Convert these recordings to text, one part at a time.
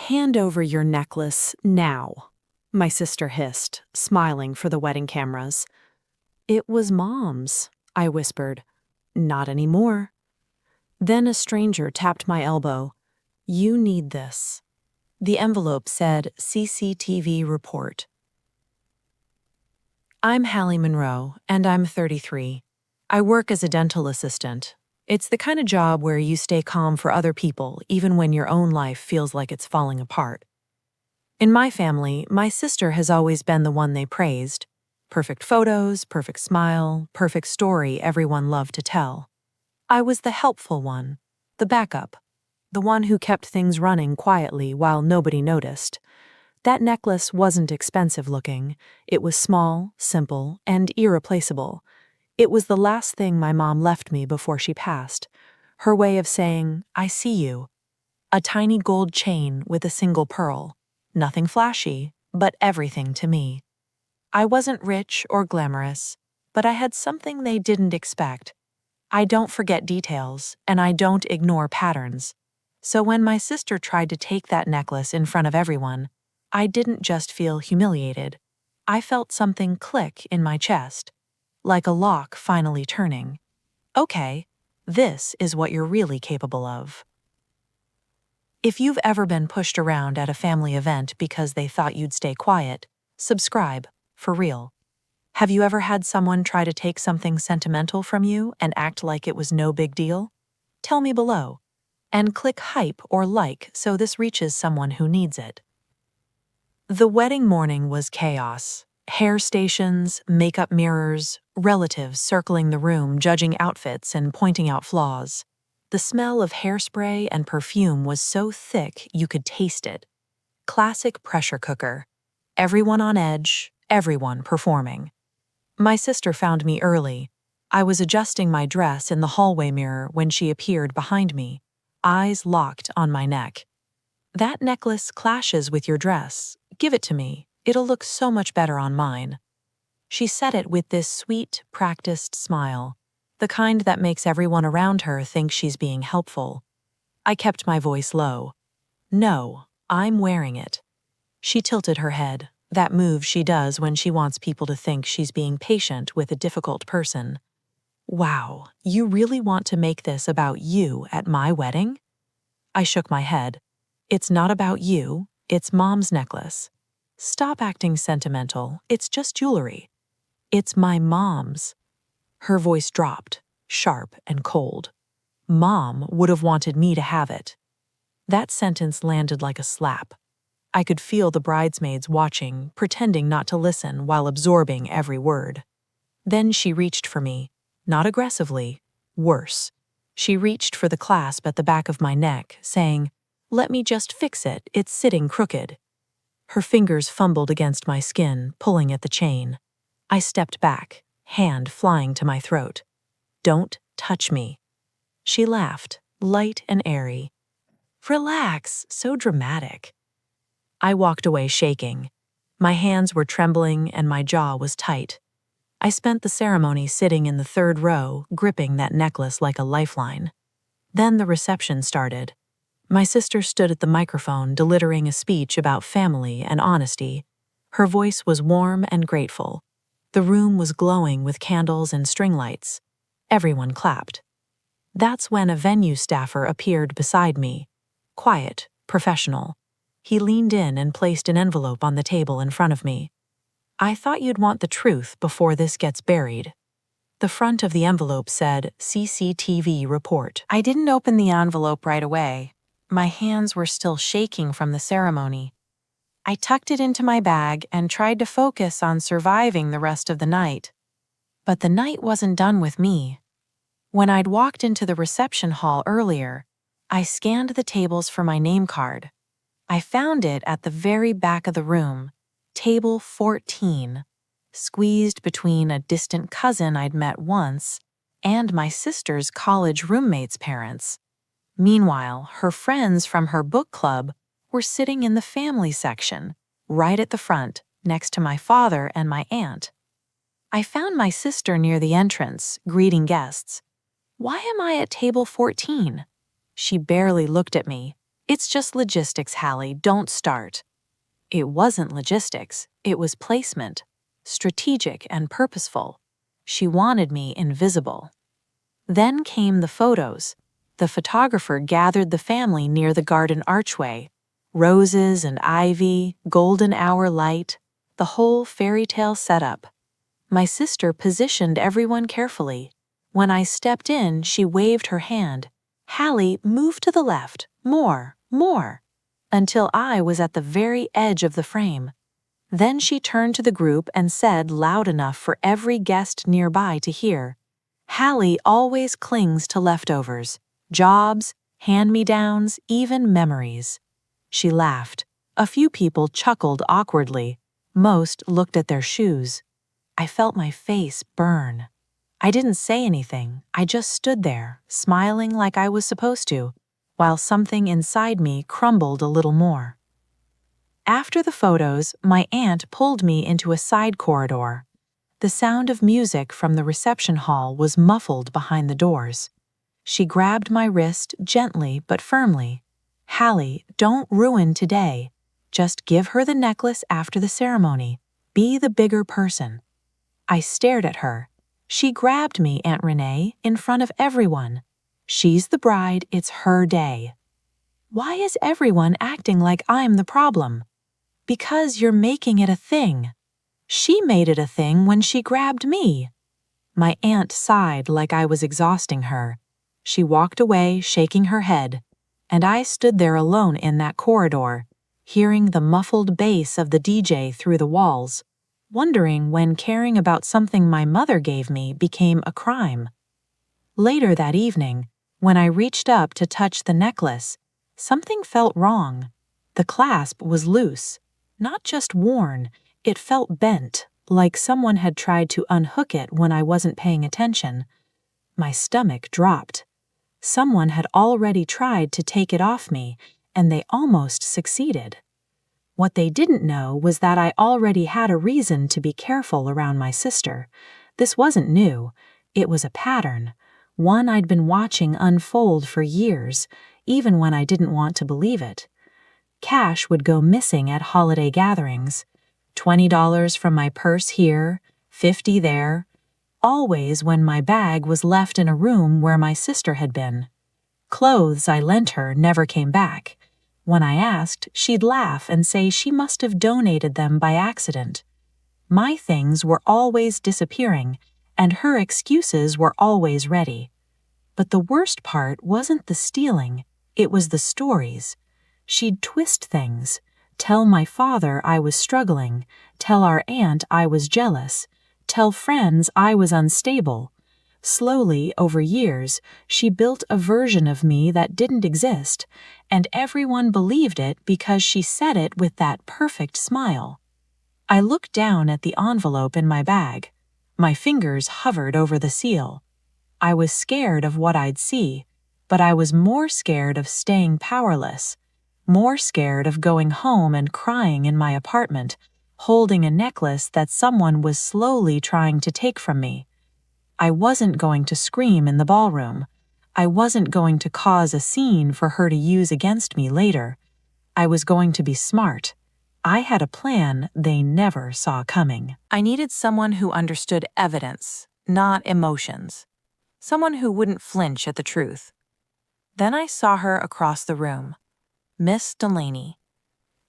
Hand over your necklace now, my sister hissed, smiling for the wedding cameras. It was Mom's, I whispered. Not anymore. Then a stranger tapped my elbow. You need this. The envelope said CCTV Report. I'm Hallie Monroe, and I'm 33. I work as a dental assistant. It's the kind of job where you stay calm for other people even when your own life feels like it's falling apart. In my family, my sister has always been the one they praised. Perfect photos, perfect smile, perfect story everyone loved to tell. I was the helpful one, the backup, the one who kept things running quietly while nobody noticed. That necklace wasn't expensive looking. It was small, simple, and irreplaceable. It was the last thing my mom left me before she passed. Her way of saying, I see you. A tiny gold chain with a single pearl. Nothing flashy, but everything to me. I wasn't rich or glamorous, but I had something they didn't expect. I don't forget details, and I don't ignore patterns. So when my sister tried to take that necklace in front of everyone, I didn't just feel humiliated. I felt something click in my chest, like a lock finally turning. Okay, this is what you're really capable of. If you've ever been pushed around at a family event because they thought you'd stay quiet, subscribe, for real. Have you ever had someone try to take something sentimental from you and act like it was no big deal? Tell me below. And click hype or like so this reaches someone who needs it. The wedding morning was chaos. Hair stations, makeup mirrors, relatives circling the room judging outfits and pointing out flaws. The smell of hairspray and perfume was so thick you could taste it. Classic pressure cooker. Everyone on edge, everyone performing. My sister found me early. I was adjusting my dress in the hallway mirror when she appeared behind me, eyes locked on my neck. That necklace clashes with your dress. Give it to me. It'll look so much better on mine. She said it with this sweet, practiced smile, the kind that makes everyone around her think she's being helpful. I kept my voice low. No, I'm wearing it. She tilted her head, that move she does when she wants people to think she's being patient with a difficult person. Wow, you really want to make this about you at my wedding? I shook my head. It's not about you, it's Mom's necklace. Stop acting sentimental, it's just jewelry. It's my mom's. Her voice dropped, sharp and cold. Mom would have wanted me to have it. That sentence landed like a slap. I could feel the bridesmaids watching, pretending not to listen while absorbing every word. Then she reached for me, not aggressively, worse. She reached for the clasp at the back of my neck, saying, "Let me just fix it, it's sitting crooked." Her fingers fumbled against my skin, pulling at the chain. I stepped back, hand flying to my throat. "Don't touch me." She laughed, light and airy. "Relax, so dramatic." I walked away shaking. My hands were trembling and my jaw was tight. I spent the ceremony sitting in the third row, gripping that necklace like a lifeline. Then the reception started. My sister stood at the microphone delivering a speech about family and honesty. Her voice was warm and grateful. The room was glowing with candles and string lights. Everyone clapped. That's when a venue staffer appeared beside me. Quiet, professional. He leaned in and placed an envelope on the table in front of me. "I thought you'd want the truth before this gets buried." The front of the envelope said, CCTV Report. I didn't open the envelope right away. My hands were still shaking from the ceremony. I tucked it into my bag and tried to focus on surviving the rest of the night. But the night wasn't done with me. When I'd walked into the reception hall earlier, I scanned the tables for my name card. I found it at the very back of the room, table 14, squeezed between a distant cousin I'd met once and my sister's college roommate's parents. Meanwhile, her friends from her book club were sitting in the family section, right at the front, next to my father and my aunt. I found my sister near the entrance, greeting guests. "Why am I at table 14? She barely looked at me, It's just logistics, Hallie, don't start. It wasn't logistics, it was placement. Strategic and purposeful. She wanted me invisible. Then came the photos. The photographer gathered the family near the garden archway. Roses and ivy, golden hour light, the whole fairy tale setup. My sister positioned everyone carefully. When I stepped in, she waved her hand. Hallie, move to the left, more, until I was at the very edge of the frame. Then she turned to the group and said loud enough for every guest nearby to hear, Hallie always clings to leftovers, jobs, hand-me-downs, even memories. She laughed. A few people chuckled awkwardly. Most looked at their shoes. I felt my face burn. I didn't say anything, I just stood there, smiling like I was supposed to, while something inside me crumbled a little more. After the photos, my aunt pulled me into a side corridor. The sound of music from the reception hall was muffled behind the doors. She grabbed my wrist gently but firmly. Hallie, don't ruin today. Just give her the necklace after the ceremony. Be the bigger person. I stared at her. She grabbed me, Aunt Renee, in front of everyone. She's the bride, it's her day. Why is everyone acting like I'm the problem? Because you're making it a thing. She made it a thing when she grabbed me. My aunt sighed like I was exhausting her. She walked away, shaking her head, and I stood there alone in that corridor, hearing the muffled bass of the DJ through the walls, wondering when caring about something my mother gave me became a crime. Later that evening, when I reached up to touch the necklace, something felt wrong. The clasp was loose, not just worn, it felt bent, like someone had tried to unhook it when I wasn't paying attention. My stomach dropped. Someone had already tried to take it off me, and they almost succeeded. What they didn't know was that I already had a reason to be careful around my sister. This wasn't new. It was a pattern, one I'd been watching unfold for years, even when I didn't want to believe it. Cash would go missing at holiday gatherings. $20 from my purse here, $50 there, always when my bag was left in a room where my sister had been. Clothes I lent her never came back. When I asked, she'd laugh and say she must have donated them by accident. My things were always disappearing, and her excuses were always ready. But the worst part wasn't the stealing, it was the stories. She'd twist things, tell my father I was struggling, tell our aunt I was jealous, tell friends I was unstable. Slowly, over years, she built a version of me that didn't exist, and everyone believed it because she said it with that perfect smile. I looked down at the envelope in my bag. My fingers hovered over the seal. I was scared of what I'd see, but I was more scared of staying powerless, more scared of going home and crying in my apartment, holding a necklace that someone was slowly trying to take from me. I wasn't going to scream in the ballroom. I wasn't going to cause a scene for her to use against me later. I was going to be smart. I had a plan they never saw coming. I needed someone who understood evidence, not emotions. Someone who wouldn't flinch at the truth. Then I saw her across the room. Miss Delaney.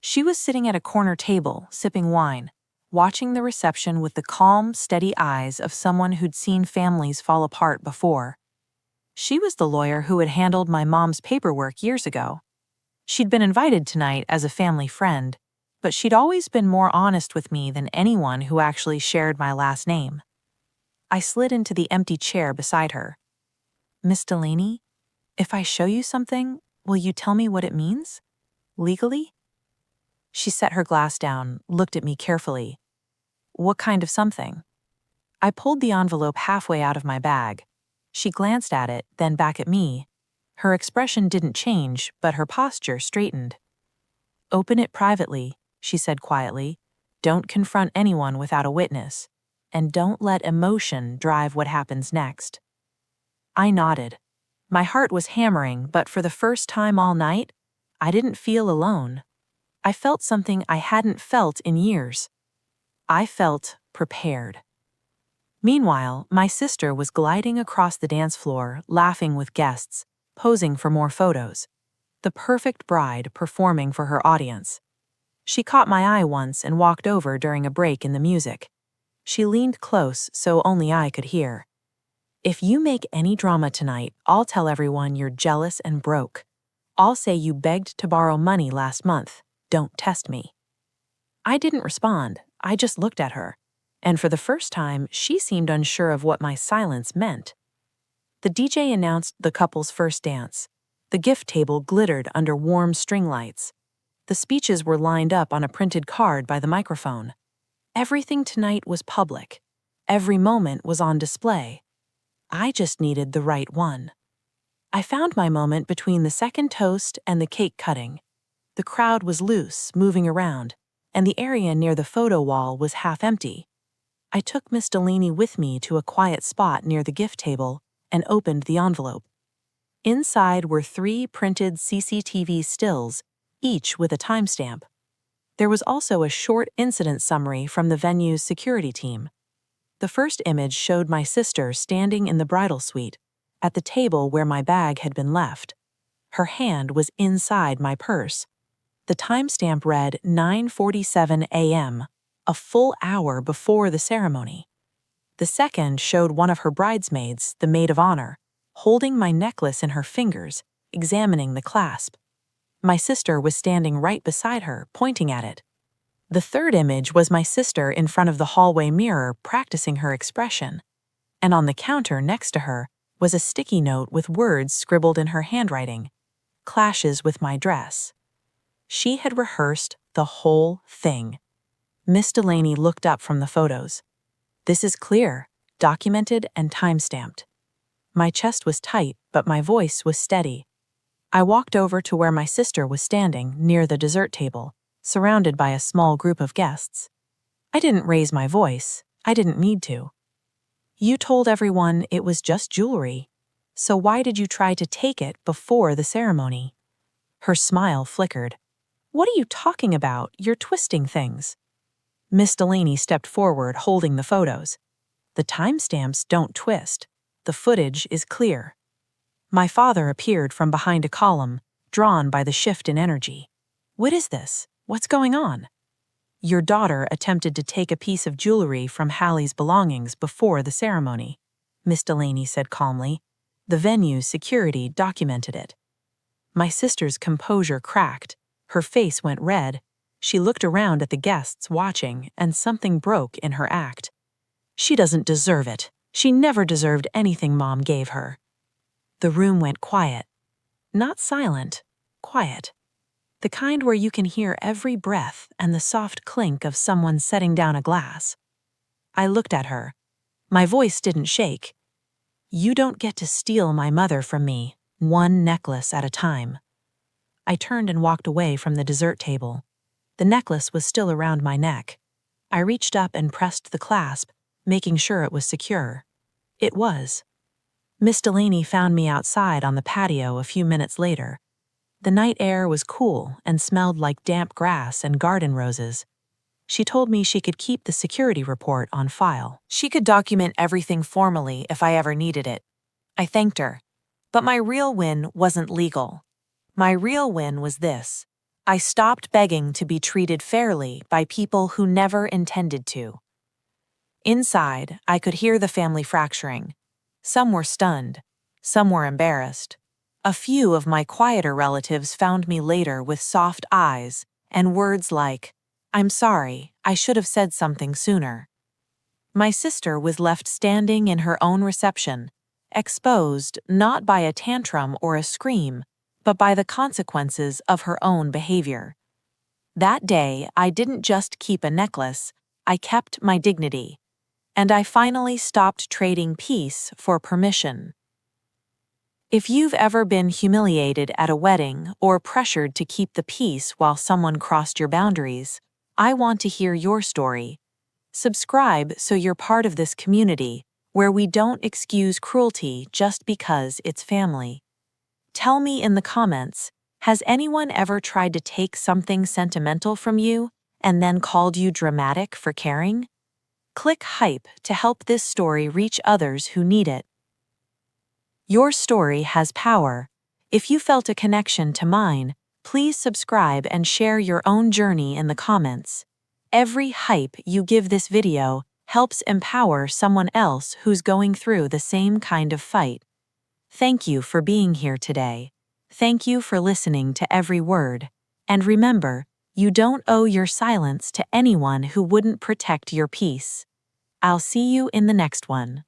She was sitting at a corner table, sipping wine, watching the reception with the calm, steady eyes of someone who'd seen families fall apart before. She was the lawyer who had handled my mom's paperwork years ago. She'd been invited tonight as a family friend, but she'd always been more honest with me than anyone who actually shared my last name. I slid into the empty chair beside her. Miss Delaney, if I show you something, will you tell me what it means? Legally? She set her glass down, looked at me carefully. What kind of something? I pulled the envelope halfway out of my bag. She glanced at it, then back at me. Her expression didn't change, but her posture straightened. Open it privately, she said quietly. Don't confront anyone without a witness, and don't let emotion drive what happens next. I nodded. My heart was hammering, but for the first time all night, I didn't feel alone. I felt something I hadn't felt in years. I felt prepared. Meanwhile, my sister was gliding across the dance floor, laughing with guests, posing for more photos. The perfect bride performing for her audience. She caught my eye once and walked over during a break in the music. She leaned close so only I could hear. "If you make any drama tonight, I'll tell everyone you're jealous and broke. I'll say you begged to borrow money last month. Don't test me." I didn't respond, I just looked at her. And for the first time, she seemed unsure of what my silence meant. The DJ announced the couple's first dance. The gift table glittered under warm string lights. The speeches were lined up on a printed card by the microphone. Everything tonight was public. Every moment was on display. I just needed the right one. I found my moment between the second toast and the cake cutting. The crowd was loose, moving around, and the area near the photo wall was half empty. I took Miss Delaney with me to a quiet spot near the gift table and opened the envelope. Inside were 3 printed CCTV stills, each with a timestamp. There was also a short incident summary from the venue's security team. The first image showed my sister standing in the bridal suite, at the table where my bag had been left. Her hand was inside my purse. The timestamp read 9:47 a.m., a full hour before the ceremony. The second showed one of her bridesmaids, the maid of honor, holding my necklace in her fingers, examining the clasp. My sister was standing right beside her, pointing at it. The third image was my sister in front of the hallway mirror practicing her expression, and on the counter next to her was a sticky note with words scribbled in her handwriting, "Clashes with my dress." She had rehearsed the whole thing. Miss Delaney looked up from the photos. "This is clear, documented and time-stamped." My chest was tight, but my voice was steady. I walked over to where my sister was standing, near the dessert table, surrounded by a small group of guests. I didn't raise my voice. I didn't need to. "You told everyone it was just jewelry. So why did you try to take it before the ceremony?" Her smile flickered. "What are you talking about? You're twisting things." Miss Delaney stepped forward, holding the photos. "The timestamps don't twist. The footage is clear." My father appeared from behind a column, drawn by the shift in energy. "What is this? What's going on?" "Your daughter attempted to take a piece of jewelry from Hallie's belongings before the ceremony," Miss Delaney said calmly. "The venue's security documented it." My sister's composure cracked. Her face went red. She looked around at the guests watching, and something broke in her act. "She doesn't deserve it. She never deserved anything Mom gave her." The room went quiet. Not silent, quiet. The kind where you can hear every breath and the soft clink of someone setting down a glass. I looked at her. My voice didn't shake. "You don't get to steal my mother from me, one necklace at a time." I turned and walked away from the dessert table. The necklace was still around my neck. I reached up and pressed the clasp, making sure it was secure. It was. Miss Delaney found me outside on the patio a few minutes later. The night air was cool and smelled like damp grass and garden roses. She told me she could keep the security report on file. She could document everything formally if I ever needed it. I thanked her. But my real win wasn't legal. My real win was this. I stopped begging to be treated fairly by people who never intended to. Inside, I could hear the family fracturing. Some were stunned. Some were embarrassed. A few of my quieter relatives found me later with soft eyes and words like, "I'm sorry, I should have said something sooner." My sister was left standing in her own reception, exposed not by a tantrum or a scream, but by the consequences of her own behavior. That day, I didn't just keep a necklace, I kept my dignity. And I finally stopped trading peace for permission. If you've ever been humiliated at a wedding or pressured to keep the peace while someone crossed your boundaries, I want to hear your story. Subscribe so you're part of this community where we don't excuse cruelty just because it's family. Tell me in the comments, Has anyone ever tried to take something sentimental from you and then called you dramatic for caring? Click Hype to help this story reach others who need it. Your story has power. If you felt a connection to mine, please subscribe and share your own journey in the comments. Every hype you give this video helps empower someone else who's going through the same kind of fight. Thank you for being here today. Thank you for listening to every word. And remember, you don't owe your silence to anyone who wouldn't protect your peace. I'll see you in the next one.